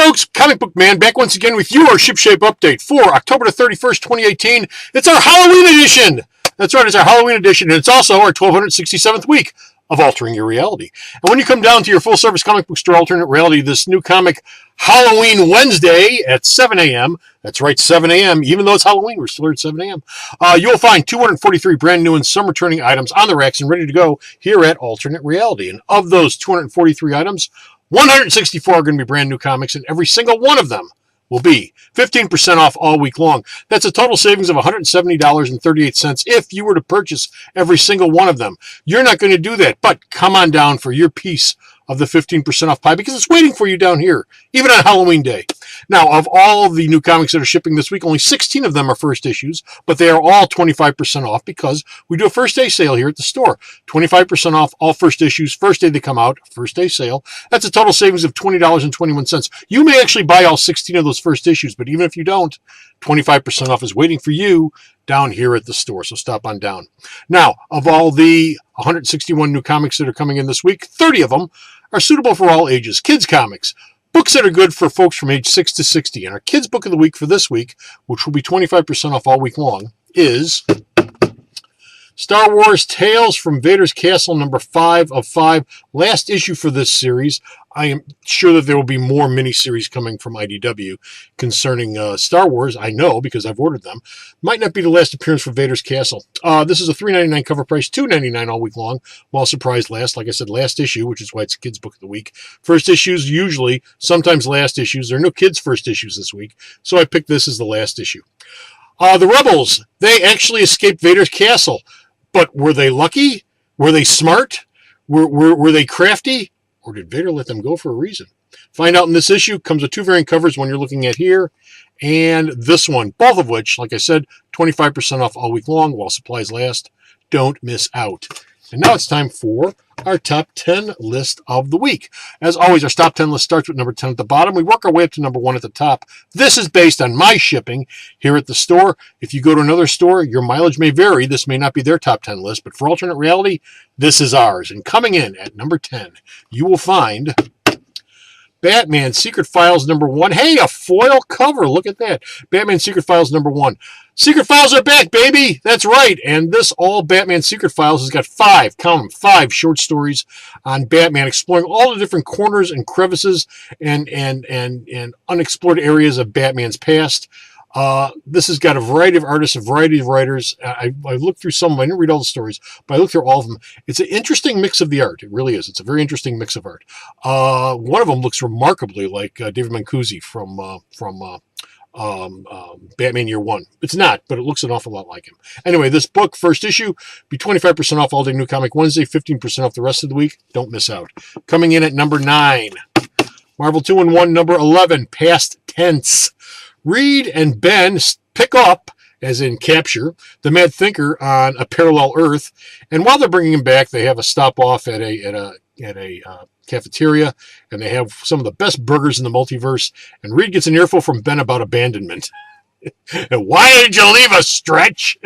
folks, Comic Book Man back once again with your Shipshape update for October the 31st, 2018. It's our Halloween edition. That's right, it's our Halloween edition, and it's also our 1267th week of Altering Your Reality. And when you come down to your full-service comic book store, Alternate Reality, this new comic, Halloween Wednesday at 7 a.m., that's right, 7 a.m., even though it's Halloween, we're still here at 7 a.m., you'll find 243 brand new and some returning items on the racks and ready to go here at Alternate Reality. And of those 243 items, 164 are going to be brand new comics, and every single one of them will be 15% off all week long. That's a total savings of $170.38 if you were to purchase every single one of them. You're not going to do that, but come on down for your piece of the 15% off pie because it's waiting for you down here, even on Halloween Day. Now, of all the new comics that are shipping this week, only 16 of them are first issues, but they are all 25% off because we do a first day sale here at the store. 25% off all first issues, first day they come out, first day sale. That's a total savings of $20.21. You may actually buy all 16 of those first issues, but even if you don't, 25% off is waiting for you down here at the store, so stop on down. Now, of all the 161 new comics that are coming in this week, 30 of them are suitable for all ages. Kids comics, books that are good for folks from age 6 to 60. And our kids book of the week for this week, which will be 25% off all week long, is Star Wars Tales from Vader's Castle, number 5 of 5. Last issue for this series. I am sure that there will be more miniseries coming from IDW concerning Star Wars. I know because I've ordered them. Might not be the last appearance for Vader's Castle. This is a $3.99 cover price, $2.99 all week long. While surprise last, like I said, last issue, which is why it's a kids' book of the week. First issues usually, sometimes last issues. There are no kids' first issues this week, so I picked this as the last issue. The Rebels, they actually escaped Vader's Castle. But were they lucky? Were they smart? Were they crafty? Or did Vader let them go for a reason? Find out in this issue. Comes with 2 variant covers, one you're looking at here and this one. Both of which, like I said, 25% off all week long while supplies last. Don't miss out. And now it's time for our top 10 list of the week. As always, our top 10 list starts with number 10 at the bottom. We work our way up to number 1 at the top. This is based on my shipping here at the store. If you go to another store, your mileage may vary. This may not be their top 10 list, but for Alternate Reality, this is ours. And coming in at number 10, you will find Batman Secret Files number 1. Hey, a foil cover. Look at that. Batman Secret Files number 1. Secret Files are back, baby. That's right. And this all Batman Secret Files has got 5, count them, 5 short stories on Batman, exploring all the different corners and crevices and unexplored areas of Batman's past. This has got a variety of artists, a variety of writers. I looked through some of them. I didn't read all the stories, but I looked through all of them. It's an interesting mix of the art. It really is. It's a very interesting mix of art. One of them looks remarkably like David Mancusi from Batman Year One. It's not, but it looks an awful lot like him. Anyway, this book, first issue, be 25% off all day New Comic Wednesday, 15% off the rest of the week. Don't miss out. Coming in at number 9, Marvel 2-in-1, number 11, Past Tense. Reed and Ben pick up, as in capture, the Mad Thinker on a parallel Earth, and while they're bringing him back, they have a stop off at a cafeteria, and they have some of the best burgers in the multiverse. And Reed gets an earful from Ben about abandonment. Why did you leave us, Stretch?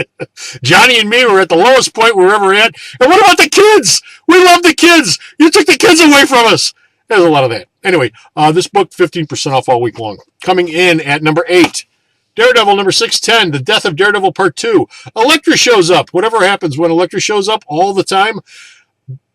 Johnny and me were at the lowest point we were ever at. And what about the kids? We love the kids. You took the kids away from us. There's a lot of that. Anyway, this book, 15% off all week long. Coming in at number 8, Daredevil number 610, The Death of Daredevil Part 2. Elektra shows up. Whatever happens when Elektra shows up all the time,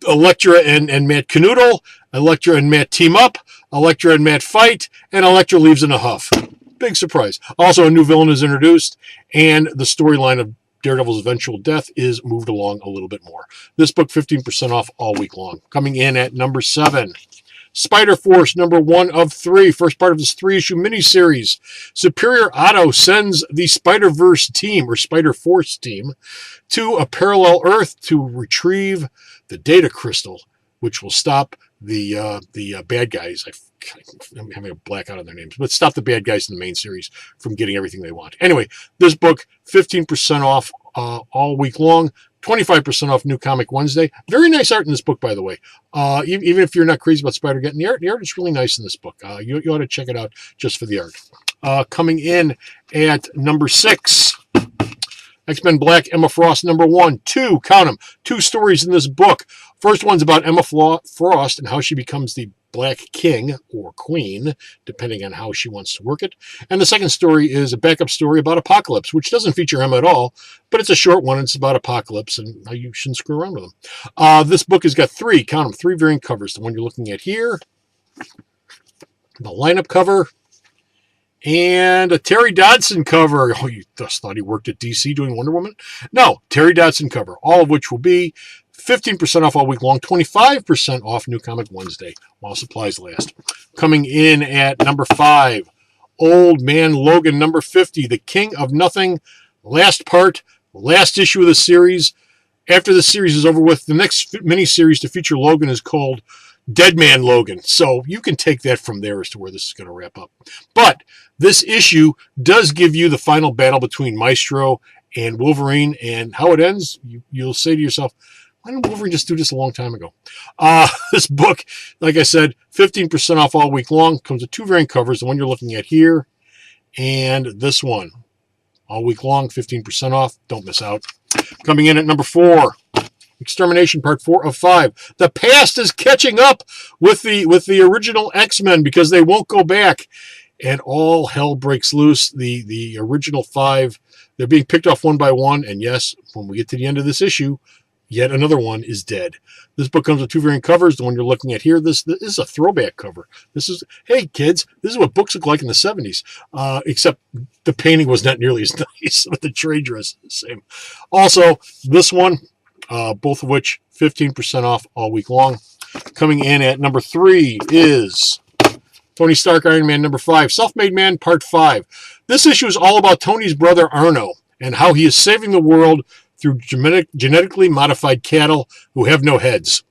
Elektra and Matt canoodle, Elektra and Matt team up, Elektra and Matt fight, and Elektra leaves in a huff. Big surprise. Also, a new villain is introduced, and the storyline of Daredevil's eventual death is moved along a little bit more. This book, 15% off all week long. Coming in at number 7, Spider Force, number 1 of 3, first part of this 3-issue miniseries. Superior Otto sends the Spider-Verse team, or Spider Force team, to a parallel Earth to retrieve the data crystal, which will stop the bad guys. I'm having a blackout on their names, but stop the bad guys in the main series from getting everything they want. Anyway, this book, 15% off all week long. 25% off New Comic Wednesday. Very nice art in this book, by the way. Even if you're not crazy about Spider getting the art is really nice in this book. You ought to check it out just for the art. Coming in at number 6, X-Men Black, Emma Frost, number 1. 2, count them, 2 stories in this book. First one's about Emma Frost and how she becomes the Black King or Queen, depending on how she wants to work it. And the second story is a backup story about Apocalypse, which doesn't feature Emma at all, but it's a short one. It's about Apocalypse and how you shouldn't screw around with them. This book has got 3, count them, 3 variant covers. The one you're looking at here, the lineup cover, and a Terry Dodson cover. Oh, you just thought he worked at DC doing Wonder Woman? No, Terry Dodson cover, all of which will be 15% off all week long, 25% off New Comic Wednesday while supplies last. Coming in at number 5, Old Man Logan, number 50, The King of Nothing, last part, last issue of the series. After the series is over with, the next mini-series to feature Logan is called Dead Man Logan. So you can take that from there as to where this is going to wrap up. But this issue does give you the final battle between Maestro and Wolverine, and how it ends, you'll say to yourself, why didn't Wolverine just do this a long time ago? This book, like I said, 15% off all week long. Comes with 2 variant covers, the one you're looking at here and this one. All week long, 15% off. Don't miss out. Coming in at number 4, Extermination Part 4 of 5. The past is catching up with the original X-Men because they won't go back. And all hell breaks loose. The original 5, they're being picked off one by one. And yes, when we get to the end of this issue, yet another one is dead. This book comes with 2 variant covers. The one you're looking at here, this is a throwback cover. This is, hey kids, this is what books look like in the 70s. Except the painting was not nearly as nice, but the trade dress is the same. Also, this one, both of which 15% off all week long. Coming in at number 3 is Tony Stark Iron Man number 5, Self-Made Man Part 5. This issue is all about Tony's brother Arno and how he is saving the world through genetically modified cattle who have no heads.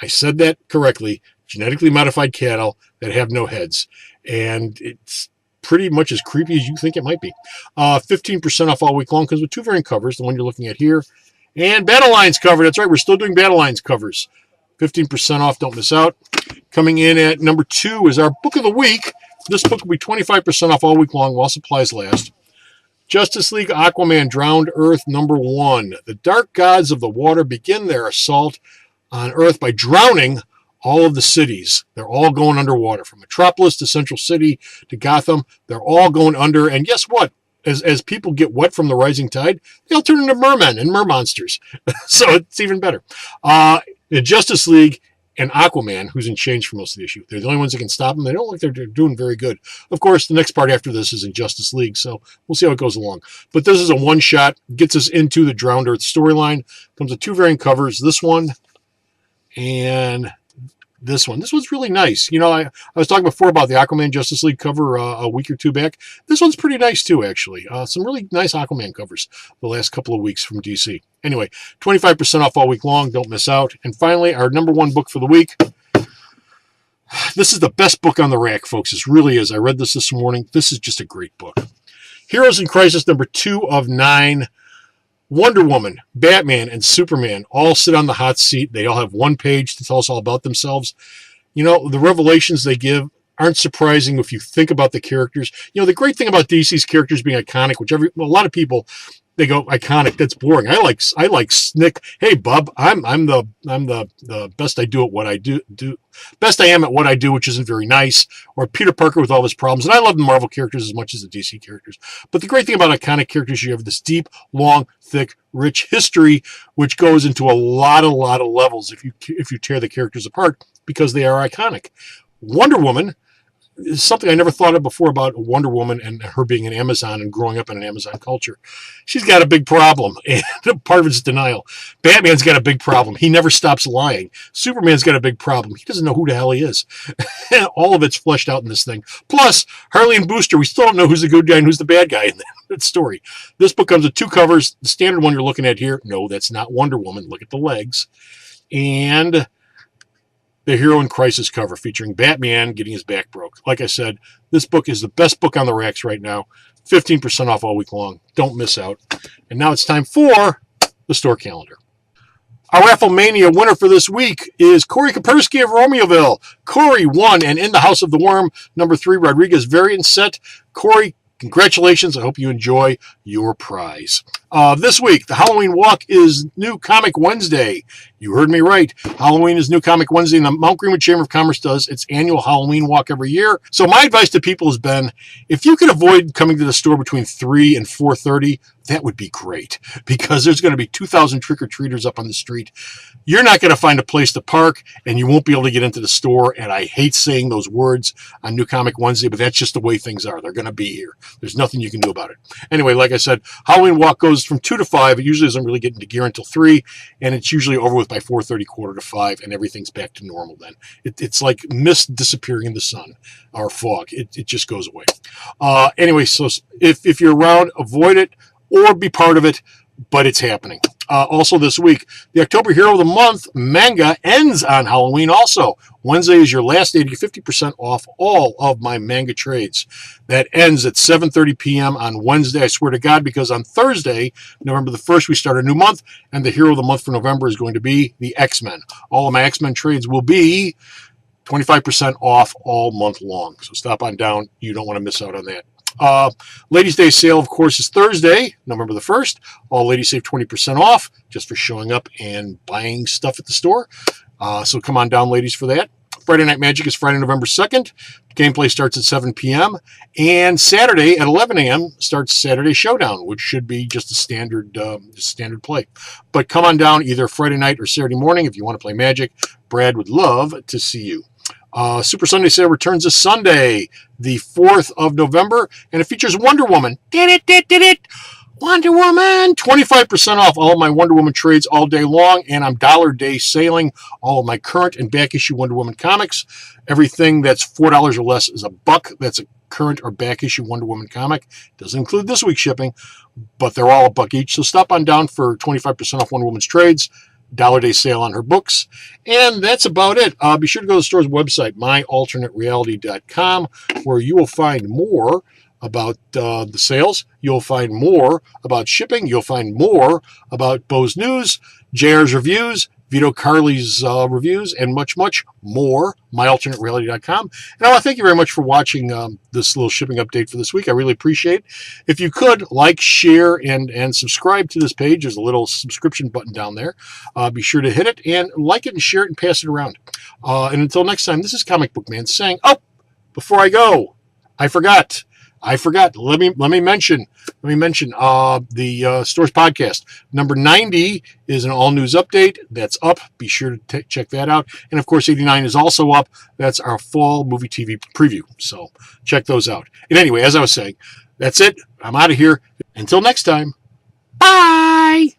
I said that correctly. Genetically modified cattle that have no heads. And it's pretty much as creepy as you think it might be. 15% off all week long comes with 2 variant covers, the one you're looking at here. And Battle Lines cover. That's right, we're still doing Battle Lines covers. 15% off, don't miss out. Coming in at number 2 is our book of the week. This book will be 25% off all week long while supplies last. Justice League Aquaman Drowned Earth number 1. The dark gods of the water begin their assault on Earth by drowning all of the cities. They're all going underwater. From Metropolis to Central City to Gotham, they're all going under. And guess what? As people get wet from the rising tide, they'll turn into mermen and mermonsters. So it's even better. The Justice League and Aquaman, who's in change for most of the issue. They're the only ones that can stop them. They don't look like they're doing very good. Of course, the next part after this is in Justice League, so we'll see how it goes along. But this is a one-shot, gets us into the Drowned Earth storyline. Comes with 2 variant covers, this one and this one. This one's really nice. You know, I was talking before about the Aquaman Justice League cover a week or 2 back. This one's pretty nice too, actually. Some really nice Aquaman covers the last couple of weeks from DC. Anyway, 25% off all week long. Don't miss out. And finally, our number 1 book for the week. This is the best book on the rack, folks. It really is. I read this morning. This is just a great book. Heroes in Crisis number 2 of 9. Wonder Woman, Batman, and Superman all sit on the hot seat. They all have 1 page to tell us all about themselves. You know, the revelations they give aren't surprising if you think about the characters. You know, the great thing about DC's characters being iconic, which a lot of people, they go, iconic, that's boring. I like Snick. Hey, bub, I'm the best I do at what I do. Best I am at what I do, which isn't very nice. Or Peter Parker with all his problems. And I love the Marvel characters as much as the DC characters. But the great thing about iconic characters, you have this deep, long, thick, rich history, which goes into a lot of levels if you tear the characters apart because they are iconic. Wonder Woman is something I never thought of before about Wonder Woman and her being an Amazon and growing up in an Amazon culture. She's got a big problem, and part of it's denial. Batman's got a big problem. He never stops lying. Superman's got a big problem. He doesn't know who the hell he is. All of it's fleshed out in this thing. Plus, Harley and Booster, we still don't know who's the good guy and who's the bad guy in that story. This book comes with 2 covers. The standard one you're looking at here, no, that's not Wonder Woman. Look at the legs. And the Hero in Crisis cover featuring Batman getting his back broke. Like I said, this book is the best book on the racks right now. 15% off all week long. Don't miss out. And now it's time for the store calendar. Our Rafflemania winner for this week is Corey Kapersky of Romeoville. Corey won, and In the House of the Worm, number 3 Rodriguez variant set. Corey Congratulations. I hope you enjoy your prize. This week, the Halloween walk is New Comic Wednesday. You heard me right. Halloween is New Comic Wednesday, and the Mount Greenwood Chamber of Commerce does its annual Halloween walk every year. So my advice to people has been, if you can avoid coming to the store between 3 and 4:30, that would be great, because there's going to be 2,000 trick-or-treaters up on the street. You're not going to find a place to park, and you won't be able to get into the store, and I hate saying those words on New Comic Wednesday, but that's just the way things are. They're going to be here. There's nothing you can do about it. Anyway, like I said, Halloween walk goes from 2 to 5. It usually doesn't really get into gear until 3, and it's usually over with by 4:30, quarter to 5, and everything's back to normal then. It's like mist disappearing in the sun or fog. It just goes away. Anyway, so if you're around, avoid it or be part of it, but it's happening. Also this week, the October Hero of the Month manga ends on Halloween also. Wednesday is your last day to get 50% off all of my manga trades. That ends at 7:30 p.m. on Wednesday, I swear to God, because on Thursday, November the 1st, we start a new month, and the Hero of the Month for November is going to be the X-Men. All of my X-Men trades will be 25% off all month long. So stop on down. You don't want to miss out on that. Ladies' Day sale, of course, is Thursday, November the 1st. All ladies save 20% off just for showing up and buying stuff at the store. So come on down, ladies, for that. Friday Night Magic is Friday, November 2nd. Gameplay starts at 7 p.m. And Saturday at 11 a.m. starts Saturday Showdown, which should be just a standard play. But come on down either Friday night or Saturday morning if you want to play Magic. Brad would love to see you. Super Sunday Sale returns this Sunday, the 4th of November, and it features Wonder Woman. Wonder Woman! 25% off all of my Wonder Woman trades all day long, and I'm dollar day sailing all of my current and back issue Wonder Woman comics. Everything that's $4 or less is $1. That's a current or back issue Wonder Woman comic. Doesn't include this week's shipping, but they're all $1 each. So stop on down for 25% off Wonder Woman's trades. Dollar day sale on her books. And that's about it. Be sure to go to the store's website, myalternatereality.com, where you will find more about the sales. You'll find more about shipping. You'll find more about Bo's news, JR's reviews, Vito Carly's reviews, and much, much more. MyAlternateReality.com. And I want to thank you very much for watching this little shipping update for this week. I really appreciate it. If you could like, share, and subscribe to this page, there's a little subscription button down there. Be sure to hit it and like it and share it and pass it around. And until next time, this is Comic Book Man saying, oh, before I go, I forgot. Let me mention the store's podcast. Number 90 is an all news update. That's up. Be sure to check that out. And of course, 89 is also up. That's our fall movie TV preview. So check those out. And anyway, as I was saying, that's it. I'm out of here. Until next time. Bye.